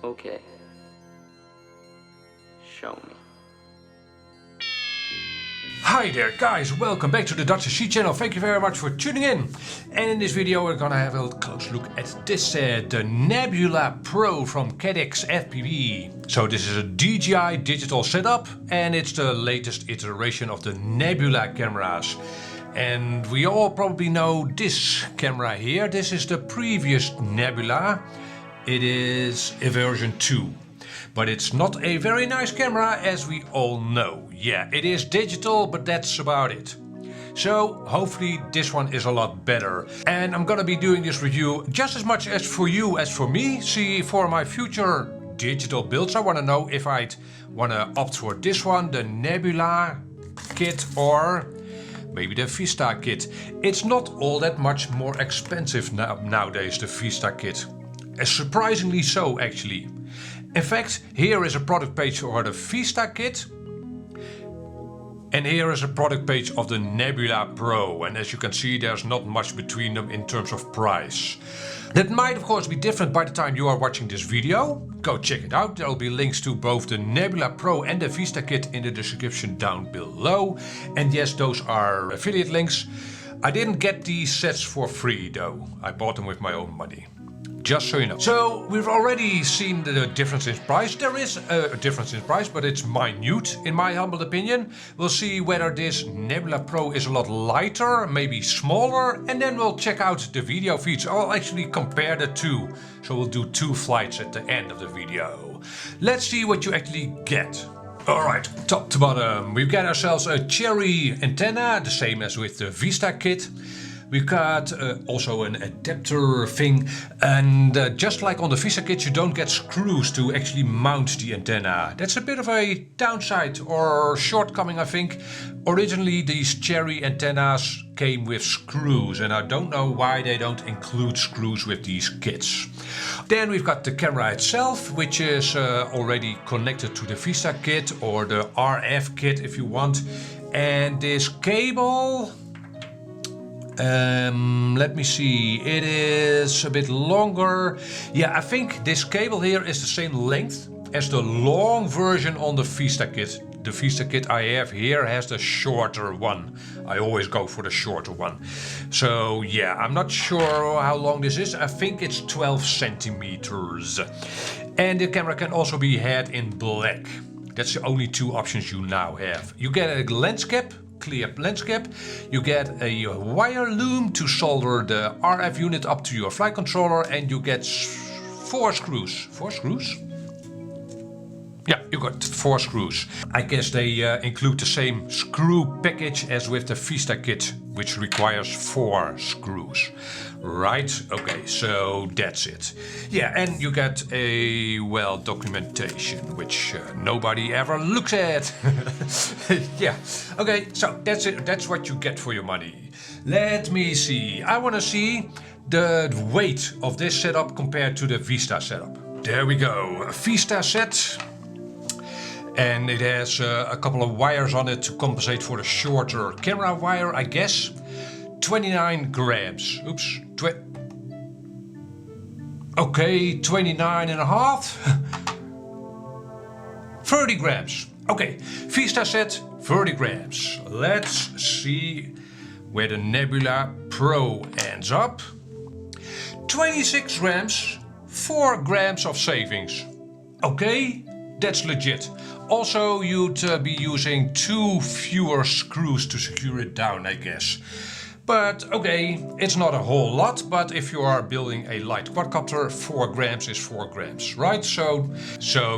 Okay. Show me. Hi there guys, welcome back to the DJI channel. Thank you very much for tuning in. And in this video we're gonna have a close look at this the Nebula Pro from Caddx FPV. So this is a DJI digital setup and it's the latest iteration of the Nebula cameras. And we all probably know this camera here. This is the previous Nebula. It is a version 2. But it's not a very nice camera, as we all know. Yeah, it is digital, but that's about it. So hopefully this one is a lot better. And I'm gonna be doing this review just as much as for you as for me. See, for my future digital builds, I wanna know if I'd wanna opt for this one, the Nebula kit, or maybe the Vista kit. It's not all that much more expensive nowadays, the Vista kit. Surprisingly so, actually. In fact, here is a product page for the Vista kit. And here is a product page of the Nebula Pro. And as you can see, there's not much between them in terms of price. That might of course be different by the time you are watching this video. Go check it out. There will be links to both the Nebula Pro and the Vista kit in the description down below. And yes, those are affiliate links. I didn't get these sets for free though. I bought them with my own money. Just so you know. So we've already seen the difference in price. There is a difference in price, but it's minute in my humble opinion. We'll see whether this Nebula Pro is a lot lighter, maybe smaller, and then we'll check out the video feeds. I'll actually compare the two. So we'll do two flights at the end of the video. Let's see what you actually get. Alright, top to bottom, we've got ourselves a cherry antenna, the same as with the Vista kit. We've got also an adapter thing, and just like on the Vista kit, you don't get screws to actually mount the antenna. That's a bit of a downside or shortcoming, I think. Originally these cherry antennas came with screws, and I don't know why they don't include screws with these kits. Then we've got the camera itself, which is already connected to the Vista kit or the RF kit if you want. And this cable, let me see, it is a bit longer. Yeah, I think this cable here is the same length as the long version on the Vista kit. The Vista kit I have here has the shorter one. I always go for the shorter one. So yeah, I'm not sure how long this is. I think it's 12 centimeters. And the camera can also be had in black. That's the only two options you now have. You get a lens cap, clear lens cap. You get a wire loom to solder the RF unit up to your flight controller, and you get 4 screws. 4 screws? Yeah, you got 4 screws. I guess they include the same screw package as with the Vista kit, which requires 4 screws. Right, okay, so that's it. Yeah, and you get a, well, documentation, which nobody ever looks at. Yeah, okay, so that's it. That's what you get for your money. Let me see. I want to see the weight of this setup compared to the Vista setup. There we go, a Vista set. And it has a couple of wires on it to compensate for the shorter camera wire, I guess. 29 grams. Oops. Okay, 29 and a half. 30 grams. Okay, Vista set, 30 grams. Let's see where the Nebula Pro ends up. 26 grams, 4 grams of savings. Okay, that's legit. Also, you'd be using 2 fewer screws to secure it down, I guess. But okay, it's not a whole lot, but if you are building a light quadcopter, 4 grams is 4 grams, right? So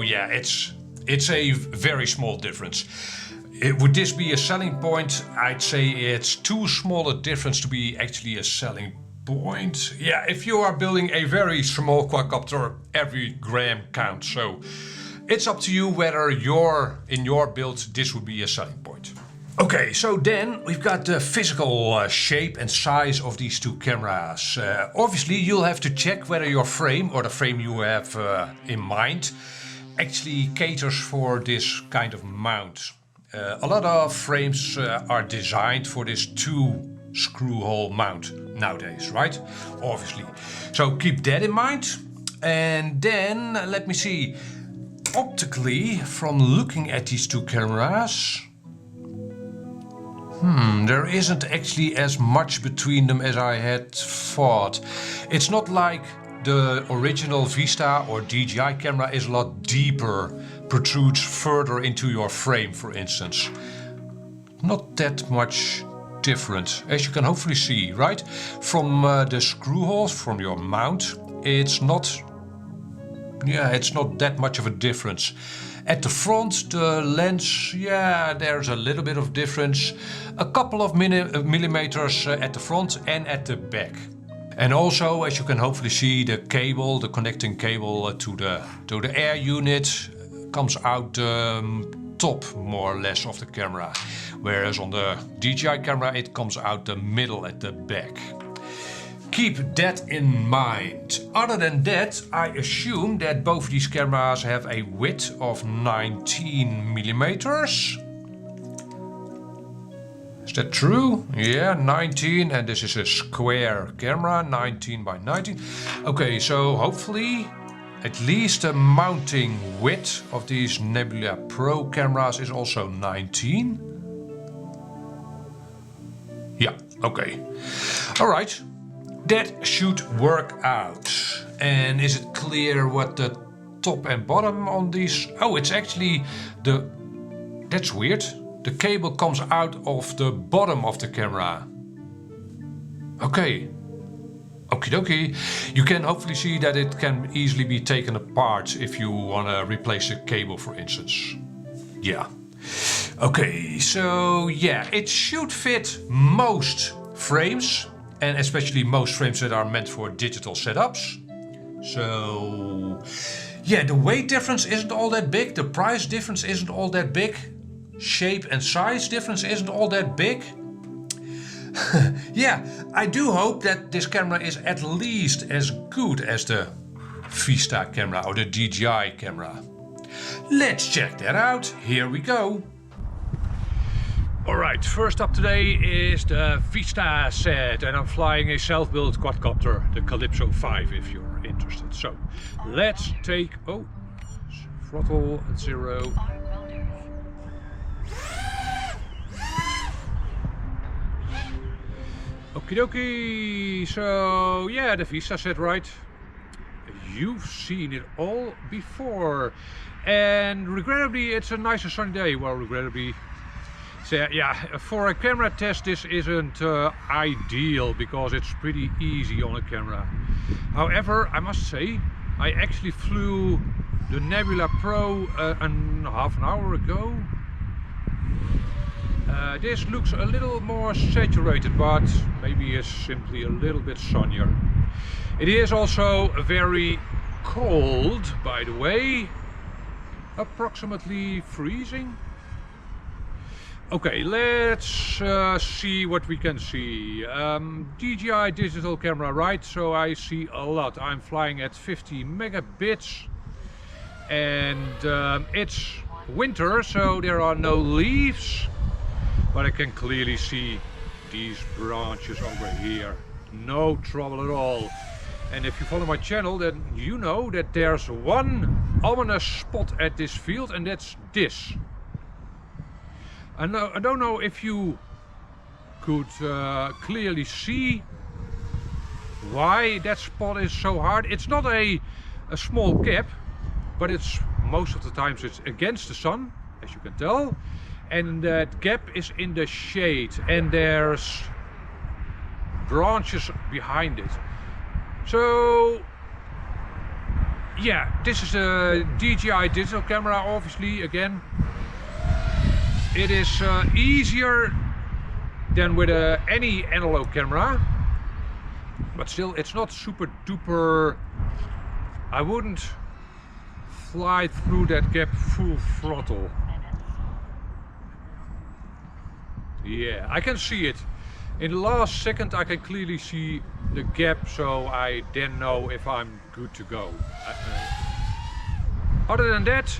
yeah, it's a very small difference. Would this be a selling point? I'd say it's too small a difference to be actually a selling point. Yeah, if you are building a very small quadcopter, every gram counts. So it's up to you whether in your build this would be a selling point. Okay, so then we've got the physical shape and size of these two cameras. Obviously you'll have to check whether your frame or the frame you have in mind actually caters for this kind of mount. A lot of frames are designed for this 2 screw hole mount nowadays, right? Obviously. So keep that in mind. And then, let me see, optically, from looking at these two cameras, there isn't actually as much between them as I had thought. It's not like the original Vista or DJI camera is a lot deeper, protrudes further into your frame, for instance. Not that much different, as you can hopefully see, right? From the screw holes from your mount, it's not that much of a difference. At the front, the lens, there's a little bit of difference. A couple of millimeters at the front and at the back. And also, as you can hopefully see, the cable, the connecting cable to the air unit comes out the top, more or less, of the camera. Whereas on the DJI camera, it comes out the middle at the back. Keep that in mind. Other than that, I assume that both these cameras have a width of 19 millimeters. Is that true? Yeah, 19, and this is a square camera, 19 by 19. Okay, so hopefully at least the mounting width of these Nebula Pro cameras is also 19. Yeah, okay. All right. That should work out. And is it clear what the top and bottom on these? Oh, it's actually that's weird. The cable comes out of the bottom of the camera. Okay. Okie dokie. You can hopefully see that it can easily be taken apart if you want to replace a cable, for instance. Yeah. Okay, so yeah, it should fit most frames. And especially most frames that are meant for digital setups. So yeah, the weight difference isn't all that big. The price difference isn't all that big. Shape and size difference isn't all that big. Yeah, I do hope that this camera is at least as good as the Vista camera or the DJI camera. Let's check that out. Here we go. Alright, first up today is the Vista set, and I'm flying a self-built quadcopter, the Calypso 5, if you're interested. So, let's take, throttle at 0. Okie dokie, so yeah, the Vista set, right? You've seen it all before, and regrettably it's a nice and sunny day. Well, regrettably. So yeah, for a camera test this isn't ideal because it's pretty easy on a camera. However, I must say, I actually flew the Nebula Pro half an hour ago. This looks a little more saturated, but maybe it's simply a little bit sunnier. It is also very cold, by the way, approximately freezing. Okay, let's see what we can see. DJI digital camera, right? So I see a lot. I'm flying at 50 megabits and it's winter, so there are no leaves, but I can clearly see these branches over here. No trouble at all. And if you follow my channel, then you know that there's one ominous spot at this field, and that's this. I don't know if you could clearly see why that spot is so hard. It's not a small gap, but it's most of the times it's against the sun, as you can tell. And that gap is in the shade, and there's branches behind it. So yeah, this is a DJI digital camera, obviously, again. It is easier than with any analog camera, but still it's not super duper. I wouldn't fly through that gap full throttle. Yeah, I can see it. In the last second I can clearly see the gap, so I then know if I'm good to go. Other than that,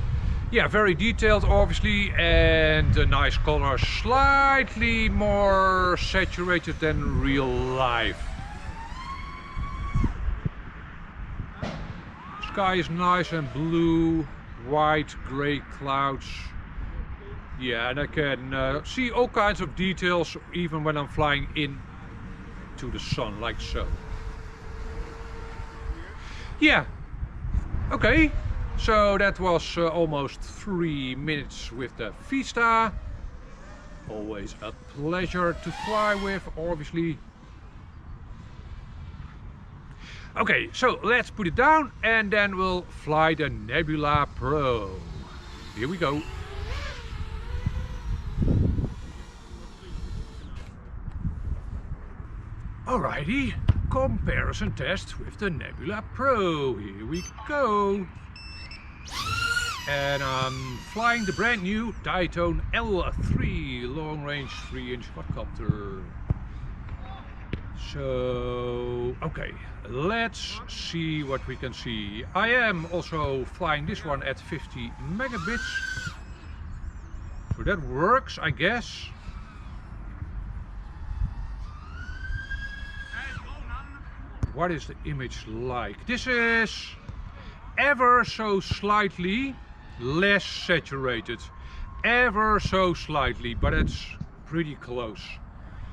yeah, very detailed obviously, and a nice color, slightly more saturated than real life. Sky is nice and blue, white, grey clouds. Yeah, and I can see all kinds of details even when I'm flying in to the sun, like so. Yeah, okay, so that was almost 3 minutes with the Vista. Always a pleasure to fly with, obviously. Okay, so let's put it down and then we'll fly the Nebula Pro. Here we go. Alrighty, comparison test with the Nebula Pro. Here we go. And I'm flying the brand new Ditone L3 long range 3-inch quadcopter. So, okay, let's see what we can see. I am also flying this one at 50 megabits. So that works, I guess. What is the image like? This is ever so slightly less saturated. Ever so slightly, but it's pretty close.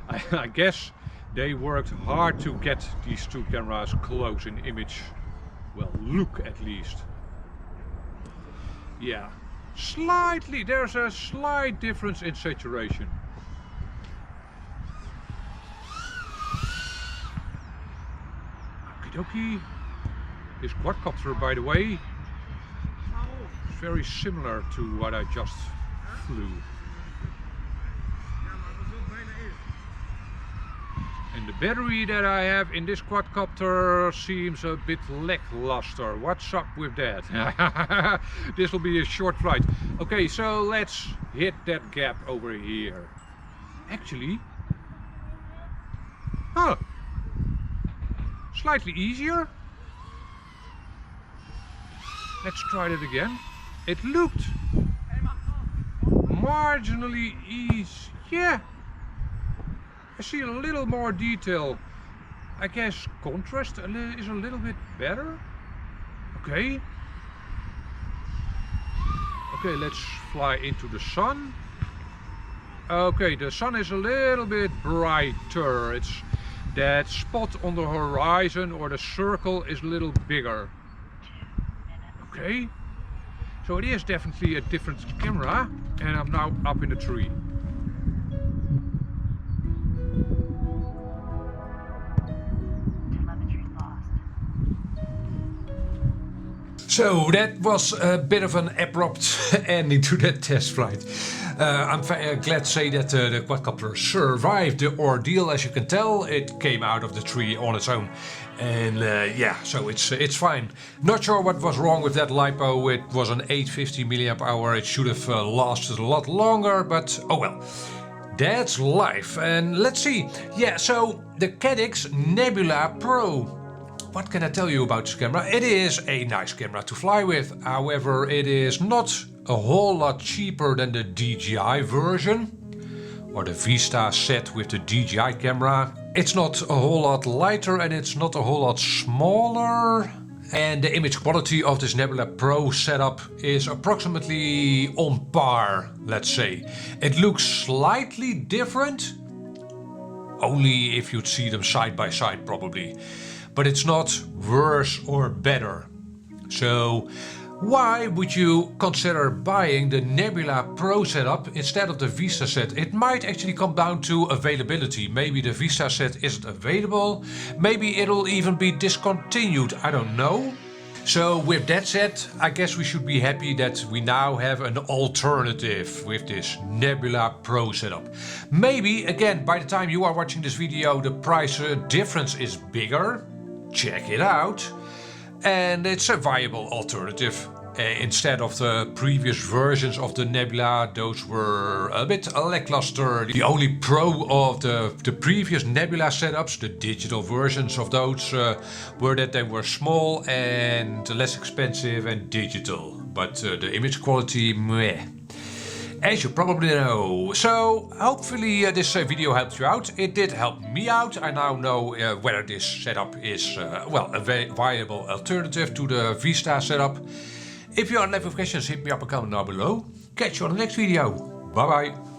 I guess they worked hard to get these two cameras close in image. Well, look at least. Yeah, slightly, there's a slight difference in saturation. Okie dokie. This quadcopter, by the way, is very similar to what I just flew. And the battery that I have in this quadcopter seems a bit lackluster. What's up with that? This will be a short flight. Okay, so let's hit that gap over here. Actually, slightly easier. Let's try that again. It looked marginally easy. Yeah. I see a little more detail. I guess contrast is a little bit better. Okay. Okay, let's fly into the sun. Okay, the sun is a little bit brighter. It's that spot on the horizon, or the circle, is a little bigger. Okay. So it is definitely a different camera, and I'm now up in the tree. So that was a bit of an abrupt ending to that test flight. I'm glad to say that the quadcopter survived the ordeal. As you can tell, it came out of the tree on its own. And yeah, so it's fine. Not sure what was wrong with that LiPo. It was an 850 milliamp hour. It should have lasted a lot longer, but oh well. That's life. And let's see. Yeah, so the Caddx Nebula Pro. What can I tell you about this camera? It is a nice camera to fly with. However, it is not a whole lot cheaper than the DJI version or the Vista set with the DJI camera. It's not a whole lot lighter and it's not a whole lot smaller. And the image quality of this Nebula Pro setup is approximately on par, let's say. It looks slightly different, only if you'd see them side by side probably. But it's not worse or better. So why would you consider buying the Nebula Pro setup instead of the Vista set? It might actually come down to availability. Maybe the Vista set isn't available. Maybe it'll even be discontinued. I don't know. So with that said, I guess we should be happy that we now have an alternative with this Nebula Pro setup. Maybe, again, by the time you are watching this video, the price difference is bigger. Check it out. And it's a viable alternative. Instead of the previous versions of the Nebula, those were a bit lackluster. The only pro of the previous Nebula setups, the digital versions of those, were that they were small and less expensive and digital. But the image quality, meh. as you probably know. So hopefully this video helped you out. It did help me out. I now know whether this setup is well, a viable alternative to the Vista setup. If you are left with questions, hit me up a comment down below. Catch you on the next video. Bye bye.